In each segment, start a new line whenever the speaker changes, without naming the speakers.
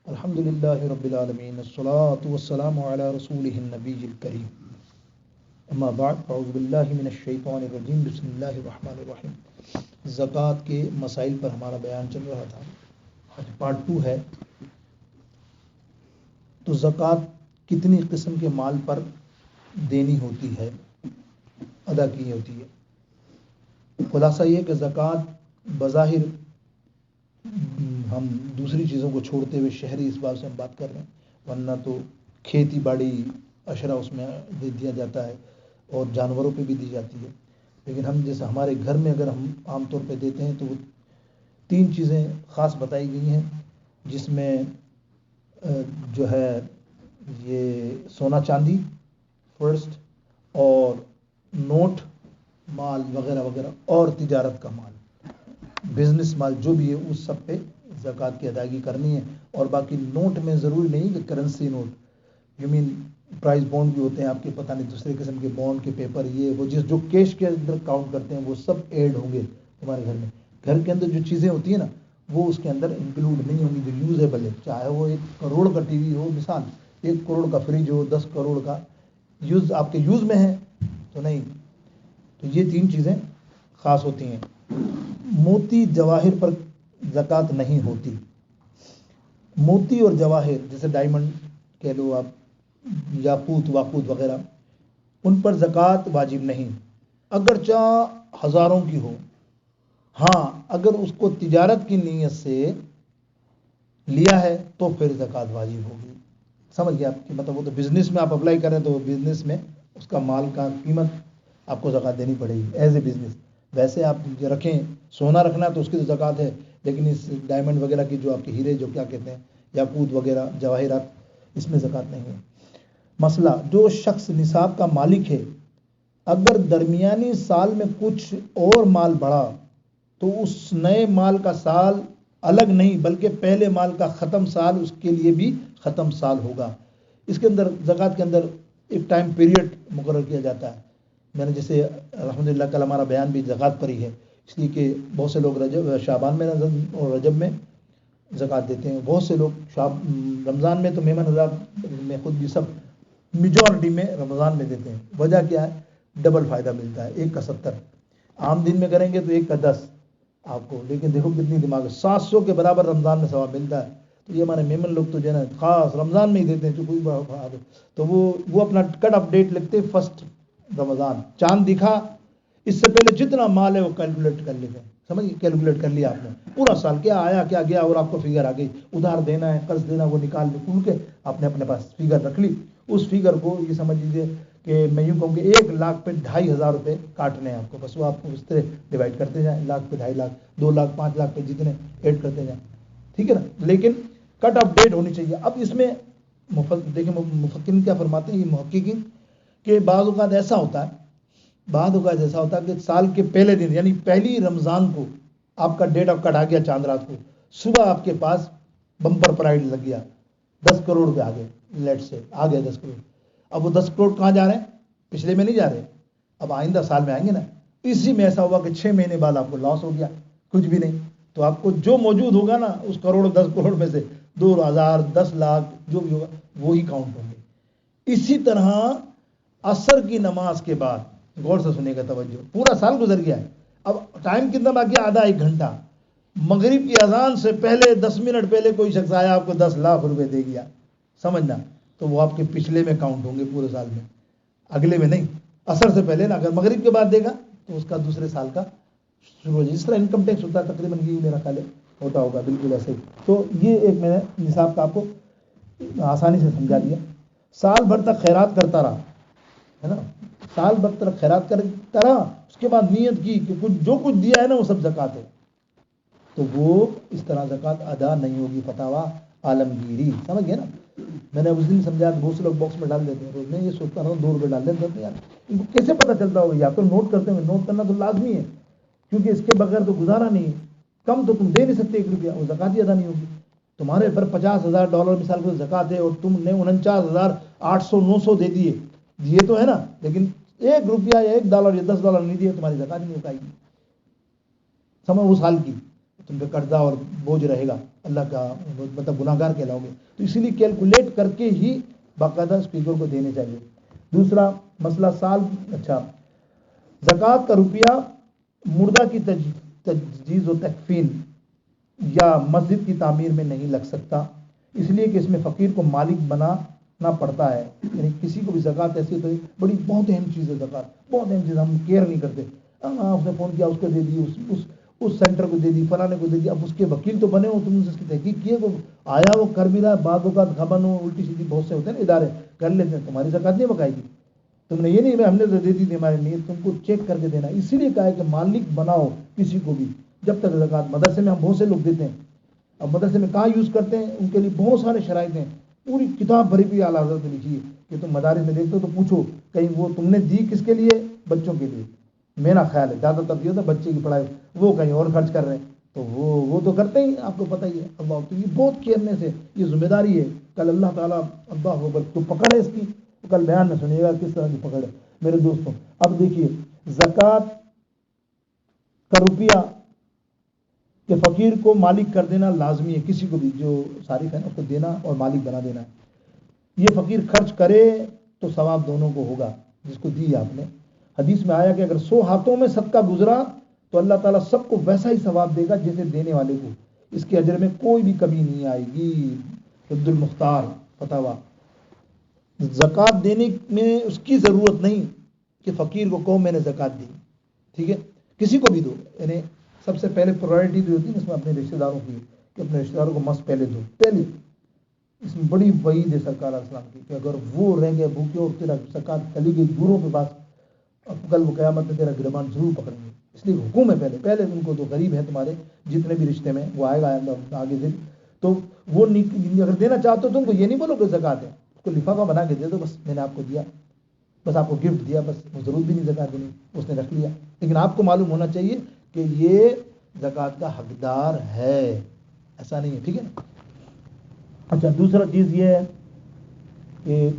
الحمد للہ رب العالمین الصلاة والسلام علی رسولہ النبی الکریم اما بعد اعوذ باللہ من الشیطان الرجیم بسم اللہ الرحمن الرحیم۔ زکوٰۃ کے مسائل پر ہمارا بیان چل رہا تھا، آج پارٹ 2 ہے۔ تو زکوٰۃ کتنی قسم کے مال پر دینی ہوتی ہے، ادا کی ہوتی ہے؟ خلاصہ یہ کہ زکوٰۃ بظاہر ہم دوسری چیزوں کو چھوڑتے ہوئے شہری اس بات سے ہم بات کر رہے ہیں، ورنہ تو کھیتی باڑی اشرا اس میں دے دیا جاتا ہے اور جانوروں پہ بھی دی جاتی ہے، لیکن ہم جیسے ہمارے گھر میں اگر ہم عام طور پہ دیتے ہیں تو وہ 3 چیزیں خاص بتائی گئی ہیں، جس میں جو ہے یہ سونا چاندی فرسٹ، اور نوٹ مال وغیرہ وغیرہ، اور تجارت کا مال، بزنس مال جو بھی ہے اس سب پہ زکوٰۃ کی ادائیگی کرنی ہے۔ اور باقی نوٹ میں ضروری نہیں کہ currency note, you mean prize bond بھی ہوتے ہیں آپ کے، پتہ نہیں دوسرے قسم کے بانڈ کے پیپر، یہ وہ جو کیش کے اندر کاؤنٹ کرتے ہیں وہ سب ایڈ ہوں گے تمہارے گھر میں۔ گھر کے اندر جو چیزیں ہوتی ہیں نا وہ اس کے اندر انکلوڈ نہیں ہوں گی جو یوزیبل ہے، چاہے وہ 1 کروڑ کا ٹی وی ہو، مثال 1 کروڑ کا فریج ہو، 10 کروڑ کا یوز آپ کے یوز میں ہے تو نہیں۔ تو یہ 3 چیزیں خاص ہوتی ہیں۔ موتی جواہر پر زکوٰۃ نہیں ہوتی۔ موتی اور جواہر جیسے ڈائمنڈ کہہ لو آپ، یاقوت واقوت وغیرہ، ان پر زکوٰۃ واجب نہیں، اگرچہ ہزاروں کی ہو۔ ہاں اگر اس کو تجارت کی نیت سے لیا ہے تو پھر زکوٰۃ واجب ہوگی۔ سمجھ گیا آپ کی مطلب، وہ تو بزنس میں آپ اپلائی کریں تو بزنس میں اس کا مال کا قیمت آپ کو زکوٰۃ دینی پڑے گی ایز اے بزنس۔ ویسے آپ رکھیں، سونا رکھنا ہے تو اس کی تو زکوٰۃ ہے، لیکن اس ڈائمنڈ وغیرہ کی جو آپ کے ہیرے جو کیا کہتے ہیں یاقوت وغیرہ جواہرات، اس میں زکوٰۃ نہیں ہے۔ مسئلہ، جو شخص نصاب کا مالک ہے اگر درمیانی سال میں کچھ اور مال بڑھا تو اس نئے مال کا سال الگ نہیں بلکہ پہلے مال کا ختم سال اس کے لیے بھی ختم سال ہوگا۔ اس کے اندر زکوٰۃ کے اندر ایک ٹائم پیریڈ مقرر کیا جاتا ہے۔ میں نے جیسے الحمدللہ کل ہمارا بیان بھی زکوٰۃ پر ہی ہے، اس لیے کہ بہت سے لوگ شعبان میں اور رجب میں زکوٰۃ دیتے ہیں، بہت سے لوگ رمضان میں تو مہمان حضرات میں خود بھی سب میجورٹی میں رمضان میں دیتے ہیں۔ وجہ کیا ہے؟ ڈبل فائدہ ملتا ہے، 1 کا 70، عام دن میں کریں گے تو 1 کا 10 آپ کو، لیکن دیکھو کتنی دماغ ہے، 700 کے برابر رمضان میں ثواب ملتا ہے۔ تو یہ ہمارے میمن لوگ تو جو ہے نا خاص رمضان میں ہی دیتے ہیں، جو کوئی بڑا تو وہ اپنا کٹ اپ ڈیٹ لکھتے ہیں 1 رمضان، چاند دکھا اس سے پہلے جتنا مال ہے وہ کیلکولیٹ کر لیتے ہیں، سمجھ کیلکولیٹ کر لیا آپ نے پورا سال کیا آیا کیا گیا، اور آپ کو فگر آ گئی، ادھار دینا ہے قرض دینا وہ نکال کے آپ نے اپنے پاس فگر رکھ لی۔ اس فگر کو یہ سمجھ لیجیے کہ میں یوں کہوں کہ 1 لاکھ پہ 2,500 روپے کاٹنے ہیں آپ کو، بس وہ آپ کو اس طرح ڈیوائڈ کرتے جائیں، 1 لاکھ پہ 2.5 لاکھ، 2 لاکھ 5 لاکھ پہ جتنے ایڈ کرتے جائیں، ٹھیک ہے نا، لیکن کٹ آف ڈیٹ ہونی چاہیے۔ اب اس میں دیکھیں مفکرین کیا فرماتے ہیں، یہ محققین، کہ بعض اوقات ایسا ہوتا ہے کہ سال کے پہلے دن یعنی پہلی رمضان کو آپ کا ڈیٹ آف کٹ آ گیا، چاند رات کو صبح آپ کے پاس بمپر پرائز لگ گیا، 10 کروڑ پہ آگے لیٹ سے آ گیا 10 کروڑ۔ اب وہ 10 کروڑ کہاں جا رہے ہیں؟ پچھلے میں نہیں جا رہے، اب آئندہ سال میں آئیں گے نا۔ اسی میں ایسا ہوا کہ 6 مہینے بعد آپ کو لاس ہو گیا، کچھ بھی نہیں، تو آپ کو جو موجود ہوگا نا اس 10 کروڑ میں سے 2,000 10 لاکھ جو بھی ہوگا وہی کاؤنٹ ہوں گے۔ اسی طرح عصر کی نماز کے بعد، غور سے سنے کا توجہ، پورا سال گزر گیا ہے، اب ٹائم کتنا باقی ہے؟ آدھا 1 گھنٹہ۔ مغرب کی اذان سے پہلے 10 منٹ پہلے کوئی شخص آیا آپ کو 10 لاکھ روپے دے گیا، سمجھنا، تو وہ آپ کے پچھلے میں کاؤنٹ ہوں گے پورے سال میں، اگلے میں نہیں۔ عصر سے پہلے نا، اگر مغرب کے بعد دے گا تو اس کا دوسرے سال کا شروع ہو جائے، جس طرح انکم ٹیکس ہوتا ہے تقریباً یہ میرا خیال ہے ہوتا ہوگا، بالکل ایسے ہی۔ تو یہ ایک میں نے نصاب کا آپ کو آسانی سے سمجھا دیا۔ سال بھر تک خیرات کرتا رہا ہے نا، سال بھر تک خیرات کرتا رہا، اس کے بعد نیت کی کہ جو کچھ دیا ہے نا وہ سب زکوٰۃ ہے، تو وہ اس طرح زکوٰۃ ادا نہیں ہوگی، فتاویٰ عالمگیری، سمجھ گئے نا۔ میں نے اس دن سمجھا کہ بہت سے لوگ باکس میں ڈال دیتے ہیں، میں یہ سوچتا رہا 2 روپے ڈال دیتے ہیں، یار ان کو کیسے پتہ چلتا ہوگا؟ یا تو نوٹ کرتے ہوئے، نوٹ کرنا تو لازمی ہے کیونکہ اس کے بغیر تو گزارا نہیں ہے، کم تو تم دے نہیں سکتے 1 روپیہ، وہ زکوٰۃ ہی ادا نہیں ہوگی۔ تمہارے پر $50,000 مثال کو زکوٰۃ ہے اور تم نے 49,800 900 دے دیے تو ہے نا، لیکن 1 روپیہ یا $1 یا $10 نہیں دیے، تمہاری زکوٰۃ نہیں ہو پائے گی، سمجھ، اس حال کی تم پہ قرضہ اور بوجھ رہے گا، اللہ کا مطلب گناہگار کہلاؤ گے. تو اسی لیے کیلکولیٹ کر کے ہی باقاعدہ اسپیکر کو دینے چاہیے. دوسرا مسئلہ زکوٰۃ کا روپیہ مردہ کی تجہیز و تکفین یا مسجد کی تعمیر میں نہیں لگ سکتا، اس لیے کہ اس میں فقیر کو مالک بنانا پڑتا ہے. یعنی کسی کو بھی زکوٰۃ ایسی تو بہت اہم چیز ہے زکوٰۃ، بہت اہم چیز، ہم کیئر نہیں کرتے. اس نے فون کیا، اس کو دے دی، اس سینٹر کو دے دی، فلانے کو دے دی. اب اس کے وکیل تو بنے ہو، تم نے اس کی تحقیق کی ہے، وہ آیا وہ کر بھی رہا ہے، بعض اوقات خبر ہو، الٹی سیدھی بہت سے ہوتے ہیں نا ادارے کر لیتے ہیں، تمہاری زکوٰۃ نہیں بکائے گی. تم نے یہ نہیں ہم نے تو دے دی تھی ہمارے لیے، تم کو چیک کر کے دینا. اسی لیے کہا ہے کہ مالک بناؤ کسی کو بھی. جب تک زکوٰۃ مدرسے میں ہم بہت سے لوگ دیتے ہیں، اب مدرسے میں کہاں یوز کرتے ہیں، ان کے لیے بہت سارے شرائط ہیں، پوری کتاب بھری ہوئی اعلیٰ حضرت نے لکھی ہے کہ تم مدارس میں دیکھتے ہو تو پوچھو کہیں وہ تم نے دی کس کے لیے، بچوں کے لیے. میرا خیال ہے زیادہ تر یہ ہوتا ہے بچے کی پڑھائی وہ کہیں اور خرچ کر رہے ہیں، تو وہ تو کرتے ہی، آپ کو پتہ ہی ہے. اللہ تو یہ بہت کیئرنیس ہے، یہ ذمہ داری ہے. کل اللہ تعالیٰ اللہ کو پکڑ ہے اس کی، کل بیان میں سنیے گا کس طرح کی پکڑ ہے میرے دوستوں. اب دیکھیے زکوٰۃ کا روپیہ کہ فقیر کو مالک کر دینا لازمی ہے، کسی کو بھی جو صارف ہے نا اس کو دینا اور مالک بنا دینا ہے. یہ فقیر خرچ کرے تو ثواب دونوں کو ہوگا، جس کو دی آپ نے. حدیث میں آیا کہ اگر 100 ہاتھوں میں صدقہ گزرا تو اللہ تعالیٰ سب کو ویسا ہی ثواب دے گا جیسے دینے والے کو، اس کے اجر میں کوئی بھی کمی نہیں آئے گی. عبد المختار فتاوا. زکوٰۃ دینے میں اس کی ضرورت نہیں کہ فقیر کو کہو میں نے زکوٰۃ دی، ٹھیک ہے، کسی کو بھی دو. یعنی سب سے پہلے پرائرٹی جو ہوتی ہے اس میں اپنے رشتہ داروں کی، کہ اپنے رشتہ داروں کو مست پہلے دو. پہلے اس میں بڑی وعید ہے سرکار علیہ السلام کی کہ اگر وہ رہ گئے بھوکے اور تیرا زکوٰۃ چلی گئی دوروں کے پاس، اب کل وہ قیامت میں تیرا گربان ضرور پکڑیں گے. اس لیے حکم ہے پہلے ان کو دو. غریب ہیں تمہارے جتنے بھی رشتے میں، وہ آئے گا آگے دن، تو وہ اگر دینا چاہتے ہو تم کو یہ نہیں بولو کہ زکوٰۃ ہے، اس کو لفافہ بنا کے دے دو، بس میں نے آپ کو دیا، بس آپ کو گفٹ دیا، بس وہ ضرورت بھی نہیں زکوٰۃ دینی، اس نے رکھ لیا. لیکن آپ کو معلوم ہونا چاہیے کہ یہ زکوٰۃ کا حقدار ہے، ایسا نہیں ہے، ٹھیک ہے نا. اچھا دوسرا چیز یہ ہے کہ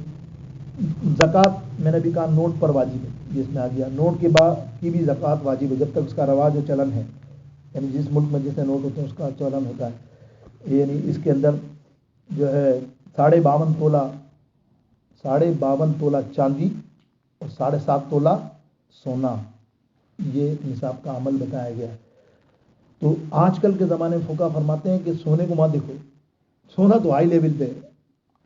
زکوٰۃ میں نے بھی کہا نوٹ پر واجب ہے، یہ اس میں آ گیا. نوٹ کے بعد کی بھی زکوٰۃ واجب ہے جب تک اس کا رواج و چلن ہے. یعنی جس ملک میں جتنے نوٹ ہوتے ہیں اس کا چلن ہوتا ہے. یعنی اس کے اندر جو ہے 52.5 تولہ چاندی اور 7.5 تولہ سونا، یہ نصاب کا عمل بتایا گیا ہے. تو آج کل کے زمانے میں فقہ فرماتے ہیں کہ سونے کو مت دیکھو، سونا تو ہائی لیول پہ ہے.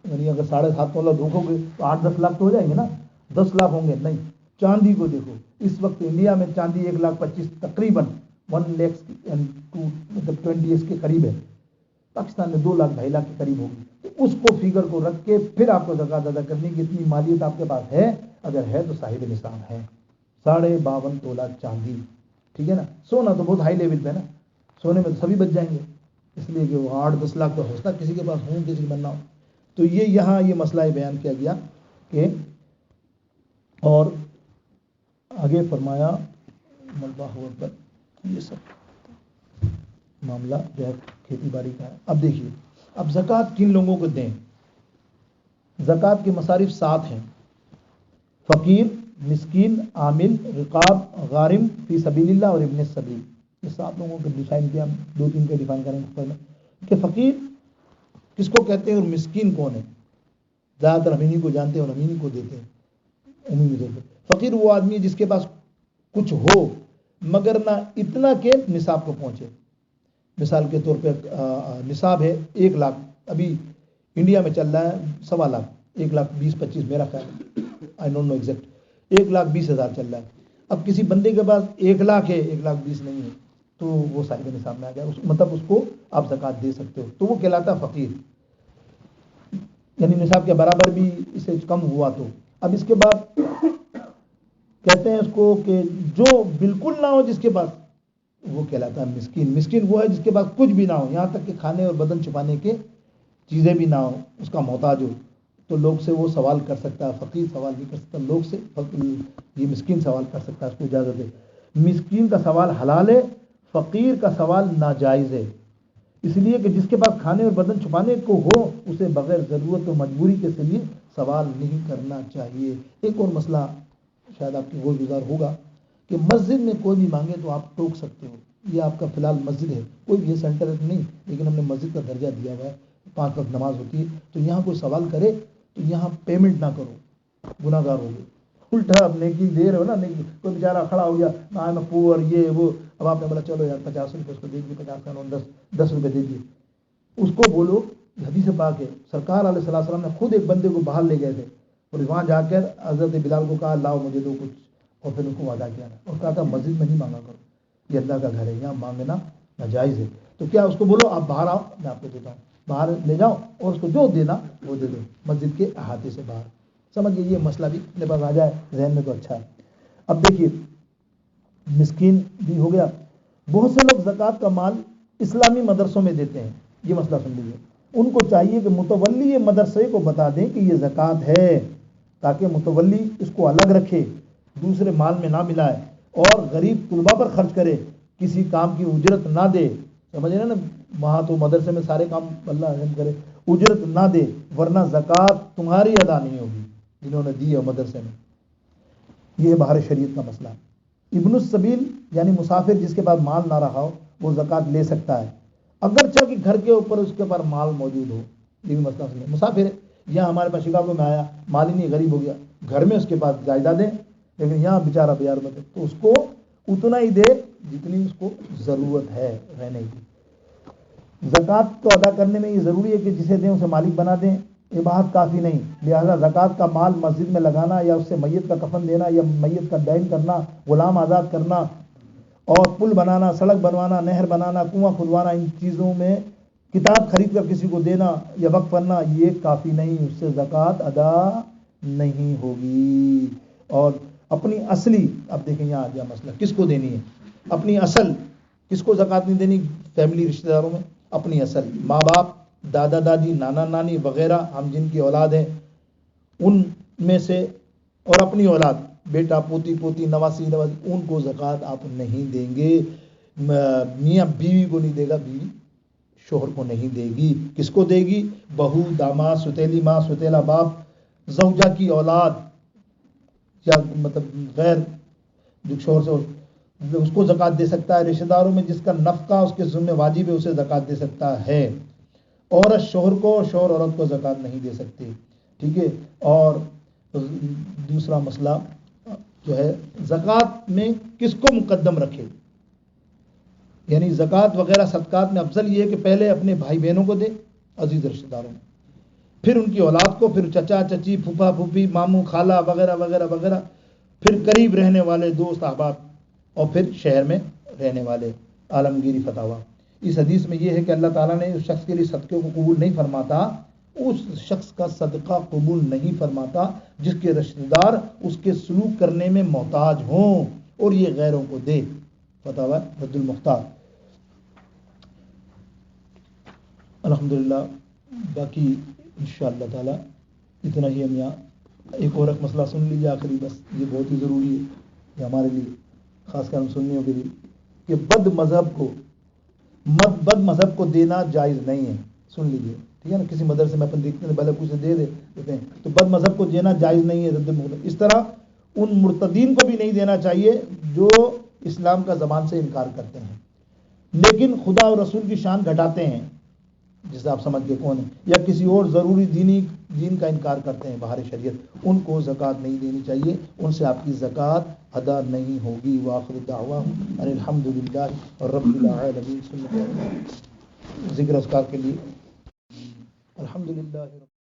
یعنی اگر 7.5 تولہ دیکھو گے تو 8-10 لاکھ تو ہو جائیں گے نا، 10 لاکھ ہوں گے. نہیں، چاندی کو دیکھو. اس وقت انڈیا میں چاندی 1,25,000 تقریباً 1,20,000 کے قریب ہے. پاکستان میں 2,00,000-2.5 لاکھ کے قریب ہوگی. تو اس کو فگر کو رکھ کے پھر آپ کو زکوٰۃ ادا کرنے کی اتنی مالیت آپ کے پاس ہے، اگر ہے تو صاحب نصاب ہے. 52.5 تولہ چاندی، ٹھیک ہے نا. سونا تو بہت ہائی لیول پہ ہے نا، سونے میں تو سبھی بچ جائیں گے، اس لیے کہ وہ 8-10 لاکھ تو ہوتا کسی کے پاس ہوں، کسی کے بننا ہو. تو یہاں یہ مسئلہ بیان کیا گیا کہ اور آگے فرمایا یہ سب معاملہ جو ہے کھیتی باڑی کا ہے. اب دیکھیے اب زکوٰۃ کن لوگوں کو دیں. زکوٰۃ کے مصارف 7 ہیں: فقیر، مسکین، عامل، رقاب، غارم، فی سبیل اللہ اور ابن السبیل. یہ 7 لوگوں کو ڈیفائن کیا، 2-3 کے ڈیفائن کریں گے کہ فقیر کس کو کہتے ہیں اور مسکین کون ہے. زیادہ تر ہم انہیں کو جانتے ہیں اور ہم انہیں کو دیتے ہیں، عمومی طور پہ. فقیر وہ آدمی جس کے پاس کچھ ہو مگر نہ اتنا کہ نصاب کو پہنچے. مثال کے طور پہ نصاب ہے 1 لاکھ، ابھی انڈیا میں چل رہا ہے 1.25 لاکھ، 1,20,25 میرا خیال، آئی ڈونٹ نو ایگزیکٹ، 1,20,000 چل رہا ہے. اب کسی بندے کے پاس 1 لاکھ ہے، 1,20,000 نہیں ہے، تو وہ صاحب نصاب میں آ گیا، مطلب اس کو آپ زکوٰۃ دے سکتے ہو، تو وہ کہلاتا فقیر. یعنی نصاب کے برابر بھی اس سے کم ہوا تو. اب اس کے بعد کہتے ہیں اس کو کہ جو بالکل نہ ہو جس کے پاس، وہ کہلاتا ہے مسکین. مسکین وہ ہے جس کے پاس کچھ بھی نہ ہو، یہاں تک کہ کھانے اور بدن چھپانے کے چیزیں بھی نہ ہو، اس کا محتاج ہو، تو لوگ سے وہ سوال کر سکتا ہے. فقیر سوال نہیں کر سکتا لوگ سے، یہ مسکین سوال کر سکتا ہے، اس کو اجازت ہے. مسکین کا سوال حلال ہے، فقیر کا سوال ناجائز ہے، اس لیے کہ جس کے پاس کھانے اور بدن چھپانے کو ہو اسے بغیر ضرورت و مجبوری کے ذریعے سوال نہیں کرنا چاہیے. ایک اور مسئلہ شاید آپ کی غور گزار ہوگا کہ مسجد میں کوئی بھی مانگے تو آپ ٹوک سکتے ہو، یہ آپ کا فی الحال مسجد ہے، کوئی بھی یہ سینٹر نہیں، لیکن ہم نے مسجد کا درجہ دیا ہوا ہے، 5 وقت نماز ہوتی ہے، تو یہاں کوئی سوال کرے تو یہاں پیمنٹ نہ کرو، گناہ گار ہوگے، الٹا آپ نیکی دے رہے ہو نا، نیکی کوئی بیچارہ کھڑا ہو گیا میں پور یہ وہ، اب آپ نے بولا چلو یار 50 روپے اس کو دے دیجیے، 50 کا 10 روپے دے دیجیے، اس کو بولو حدیث پاک ہے، سرکار علیہ السلام نے خود ایک بندے کو باہر لے گئے تھے اور وہاں جا کر حضرت بلال کو کہا لاؤ مجھے دو کچھ، اور پھر اس کو وعدہ کیا اور کہا تھا مسجد میں نہیں مانگا کرو، یہ اللہ کا گھر ہے، یہاں مانگنا ناجائز ہے، تو کیا اس کو بولو آپ باہر آؤ میں آپ کو دیتا ہوں، باہر لے جاؤ اور اس کو جو دینا وہ دے دو مسجد کے احاطے سے باہر، سمجھئے یہ مسئلہ بھی اپنے پاس آ جائے ذہن میں تو اچھا ہے۔ اب دیکھیے مسکین بھی ہو گیا، بہت سے لوگ زکوٰۃ کا مال اسلامی مدرسوں میں دیتے ہیں، یہ مسئلہ سن لیجیے، ان کو چاہیے کہ متولی مدرسے کو بتا دیں کہ یہ زکوٰۃ ہے، تاکہ متولی اس کو الگ رکھے، دوسرے مال میں نہ ملائے اور غریب طلباء پر خرچ کرے، کسی کام کی اجرت نہ دے، سمجھ رہے نا، وہاں تو مدرسے میں سارے کام اللہ رحم کرے، اجرت نہ دے ورنہ زکوٰۃ تمہاری ادا نہیں ہوگی جنہوں نے دی ہے مدرسے میں، یہ باہر شریعت کا مسئلہ ہے۔ ابن السبیل یعنی مسافر جس کے پاس مال نہ رہا ہو وہ زکوٰۃ لے سکتا ہے، اگرچہ کہ گھر کے اوپر اس کے پاس مال موجود ہو، یہ بھی مسئلہ سمجھے، مسافر ہے یہاں ہمارے پاس شکاگو میں آیا، مال ہی نہیں، غریب ہو گیا، گھر میں اس کے پاس جائیدادیں، لیکن یہاں بیچارہ بیار میں تو اس کو اتنا ہی دے جتنی اس کو ضرورت ہے رہنے کی۔ زکوٰۃ کو ادا کرنے میں یہ ضروری ہے کہ جسے دیں اسے مالک بنا دیں، یہ بات کافی نہیں، لہذا زکوٰۃ کا مال مسجد میں لگانا یا اس سے میت کا کفن دینا یا میت کا دین کرنا، غلام آزاد کرنا اور پل بنانا، سڑک بنوانا، نہر بنانا، کنواں کھدوانا، ان چیزوں میں کتاب خرید کر کسی کو دینا یا وقف کرنا یہ کافی نہیں، اس سے زکوٰۃ ادا نہیں ہوگی۔ اور اپنی اصلی، اب دیکھیں یہاں آ گیا مسئلہ کس کو دینی ہے، اپنی اصل کس کو زکوٰۃ نہیں دینی، فیملی رشتہ داروں میں اپنی اصل، ماں باپ، دادا دادی، نانا نانی وغیرہ ہم جن کی اولاد ہیں ان میں سے، اور اپنی اولاد بیٹا پوتی پوتی نواسی ان کو زکوٰۃ آپ نہیں دیں گے، میاں بیوی کو نہیں دے گا، بیوی شوہر کو نہیں دے گی، کس کو دے گی، بہو، داماد، ستیلی ماں، ستیلا باپ، زوجہ کی اولاد یا مطلب غیر جو شوہر سے اس کو زکوٰۃ دے سکتا ہے، رشتہ داروں میں جس کا نفقہ اس کے ذمہ واجب ہے اسے زکوٰۃ دے سکتا ہے، عورت شوہر کو، شوہر عورت کو زکوٰۃ نہیں دے سکتی، ٹھیک ہے۔ اور دوسرا مسئلہ جو ہے زکوٰۃ میں کس کو مقدم رکھے، یعنی زکوٰۃ وغیرہ صدقات میں افضل یہ ہے کہ پہلے اپنے بھائی بہنوں کو دے، عزیز رشتہ داروں میں، پھر ان کی اولاد کو، پھر چچا چچی، پھوپھا پھوپھی، ماموں خالہ وغیرہ وغیرہ وغیرہ، پھر قریب رہنے والے دوست احباب، اور پھر شہر میں رہنے والے، عالمگیری فتاویٰ۔ اس حدیث میں یہ ہے کہ اللہ تعالیٰ نے اس شخص کے لیے صدقے کو قبول نہیں فرماتا، اس شخص کا صدقہ قبول نہیں فرماتا جس کے رشتہ دار اس کے سلوک کرنے میں محتاج ہوں اور یہ غیروں کو دے، فتاویٰ رد المختار۔ الحمدللہ باقی انشاءاللہ تعالیٰ اتنا ہی ہم یہاں ایک اور ایک مسئلہ سن لیجیے آخری، بس یہ بہت ہی ضروری ہے یہ ہمارے لیے، خاص کر ہم سنیوں کے لیے، کہ بد مذہب کو دینا جائز نہیں ہے، سن لیجیے ٹھیک ہے نا، کسی مدرسے میں اپن دیکھتے ہیں بھلے کچھ دے دیتے ہیں تو بد مذہب کو دینا جائز نہیں ہے، رد المختار۔ اس طرح ان مرتدین کو بھی نہیں دینا چاہیے جو اسلام کا زبان سے انکار کرتے ہیں لیکن خدا اور رسول کی شان گھٹاتے ہیں، جسے آپ سمجھ کے کون ہے، یا کسی اور ضروری دین کا انکار کرتے ہیں باہر شریعت، ان کو زکوٰۃ نہیں دینی چاہیے، ان سے آپ کی زکوٰۃ ادا نہیں ہوگی۔ وآخر دعواہم ان الحمدللہ رب العالمین۔ ذکر اذکار کے لیے الحمدللہ۔